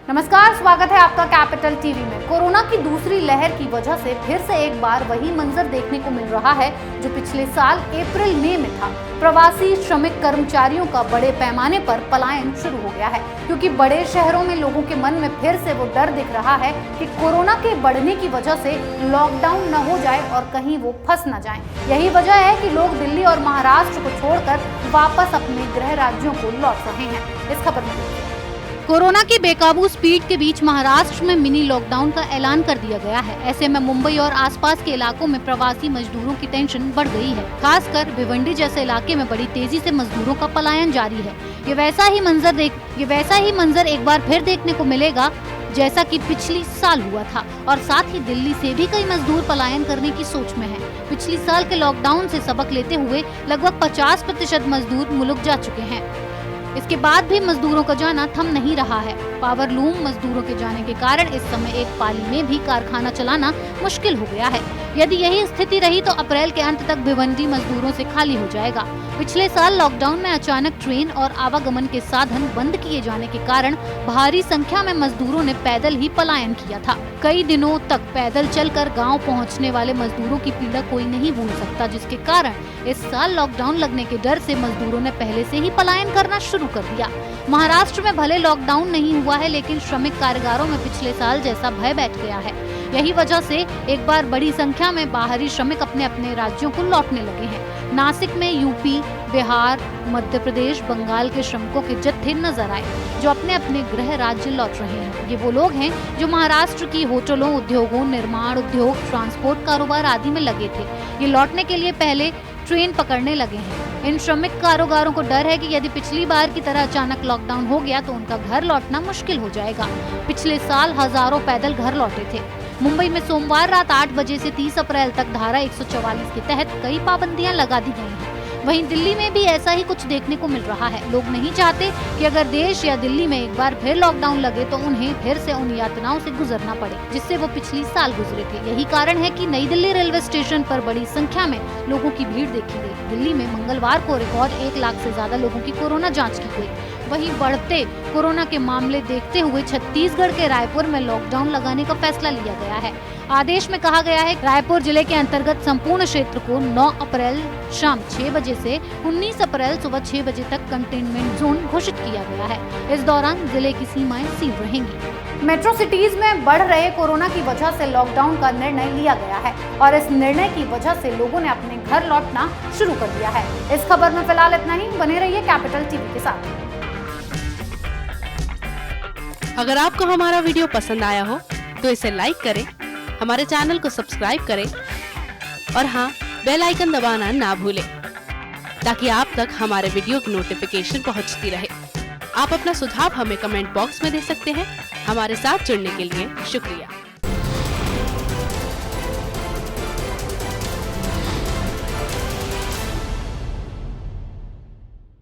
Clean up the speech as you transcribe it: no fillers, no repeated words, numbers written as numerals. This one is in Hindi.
नमस्कार, स्वागत है आपका कैपिटल टीवी में। कोरोना की दूसरी लहर की वजह से फिर से एक बार वही मंजर देखने को मिल रहा है जो पिछले साल अप्रैल मई में था। प्रवासी श्रमिक कर्मचारियों का बड़े पैमाने पर पलायन शुरू हो गया है, क्योंकि बड़े शहरों में लोगों के मन में फिर से वो डर दिख रहा है कि कोरोना के बढ़ने की वजह से लॉकडाउन न हो जाए और कहीं वो फंस न जाएं। यही वजह है कि लोग दिल्ली और महाराष्ट्र को छोड़कर वापस अपने गृह राज्यों को लौट रहे हैं। इस खबर में कोरोना की बेकाबू स्पीड के बीच महाराष्ट्र में मिनी लॉकडाउन का ऐलान कर दिया गया है। ऐसे में मुंबई और आसपास के इलाकों में प्रवासी मजदूरों की टेंशन बढ़ गई है। खासकर भिवंडी जैसे इलाके में बड़ी तेजी से मजदूरों का पलायन जारी है। ये वैसा ही मंजर एक बार फिर देखने को मिलेगा जैसा कि पिछली साल हुआ था, और साथ ही दिल्ली से भी कई मजदूर पलायन करने की सोच में हैं। पिछली साल के लॉकडाउन से सबक लेते हुए लगभग 50% मजदूर मुल्क जा चुके हैं। इसके बाद भी मजदूरों का जाना थम नहीं रहा है। पावर लूम मजदूरों के जाने के कारण इस समय एक पाली में भी कारखाना चलाना मुश्किल हो गया है। यदि यही स्थिति रही तो अप्रैल के अंत तक भिवंडी मजदूरों से खाली हो जाएगा। पिछले साल लॉकडाउन में अचानक ट्रेन और आवागमन के साधन बंद किए जाने के कारण भारी संख्या में मजदूरों ने पैदल ही पलायन किया था। कई दिनों तक पैदल चलकर गांव पहुंचने वाले मजदूरों की पीड़ा कोई नहीं भूल सकता, जिसके कारण इस साल लॉकडाउन लगने के डर से मजदूरों ने पहले से ही पलायन करना शुरू कर दिया। महाराष्ट्र में भले लॉकडाउन नहीं हुआ है, लेकिन श्रमिक कामगारों में पिछले साल जैसा भय बैठ गया है। यही वजह से एक बार बड़ी संख्या में बाहरी श्रमिक अपने अपने राज्यों को लौटने लगे हैं। नासिक में यूपी, बिहार, मध्य प्रदेश, बंगाल के श्रमिकों के जत्थे नजर आए जो अपने अपने गृह राज्य लौट रहे हैं। ये वो लोग हैं जो महाराष्ट्र की होटलों, उद्योगों, निर्माण उद्योग, ट्रांसपोर्ट कारोबार आदि में लगे थे। ये लौटने के लिए पहले ट्रेन पकड़ने लगे हैं। इन श्रमिक कारोबारों को डर है कि यदि पिछली बार की तरह अचानक लॉकडाउन हो गया तो उनका घर लौटना मुश्किल हो जाएगा। पिछले साल हजारों पैदल घर लौटे थे। मुंबई में सोमवार रात 8 बजे से 30 अप्रैल तक धारा 144 के तहत कई पाबंदियां लगा दी गई हैं। वहीं दिल्ली में भी ऐसा ही कुछ देखने को मिल रहा है। लोग नहीं चाहते कि अगर देश या दिल्ली में एक बार फिर लॉकडाउन लगे तो उन्हें फिर से उन यातनाओं से गुजरना पड़े जिससे वो पिछली साल गुजरे थे। यही कारण है कि नई दिल्ली रेलवे स्टेशन पर बड़ी संख्या में लोगों की भीड़ देखी गई। दिल्ली में मंगलवार को रिकॉर्ड 1 लाख से ज्यादा लोगों की कोरोना जाँच की गई। वहीं बढ़ते कोरोना के मामले देखते हुए छत्तीसगढ़ के रायपुर में लॉकडाउन लगाने का फैसला लिया गया है। आदेश में कहा गया है रायपुर जिले के अंतर्गत संपूर्ण क्षेत्र को 9 अप्रैल शाम 6 बजे से 19 अप्रैल सुबह 6 बजे तक कंटेनमेंट जोन घोषित किया गया है। इस दौरान जिले की सीमाएं सील रहेंगी। मेट्रो सिटीज में बढ़ रहे कोरोना की वजह से लॉकडाउन का निर्णय लिया गया है और इस निर्णय की वजह से लोगों ने अपने घर लौटना शुरू कर दिया है। इस खबर में फिलहाल इतना ही। बने रहिए कैपिटल टीवी के साथ। अगर आपको हमारा वीडियो पसंद आया हो तो इसे लाइक करें, हमारे चैनल को सब्सक्राइब करें और हाँ, बेल आइकन दबाना ना भूलें ताकि आप तक हमारे वीडियो की नोटिफिकेशन पहुंचती रहे। आप अपना सुझाव हमें कमेंट बॉक्स में दे सकते हैं। हमारे साथ जुड़ने के लिए शुक्रिया।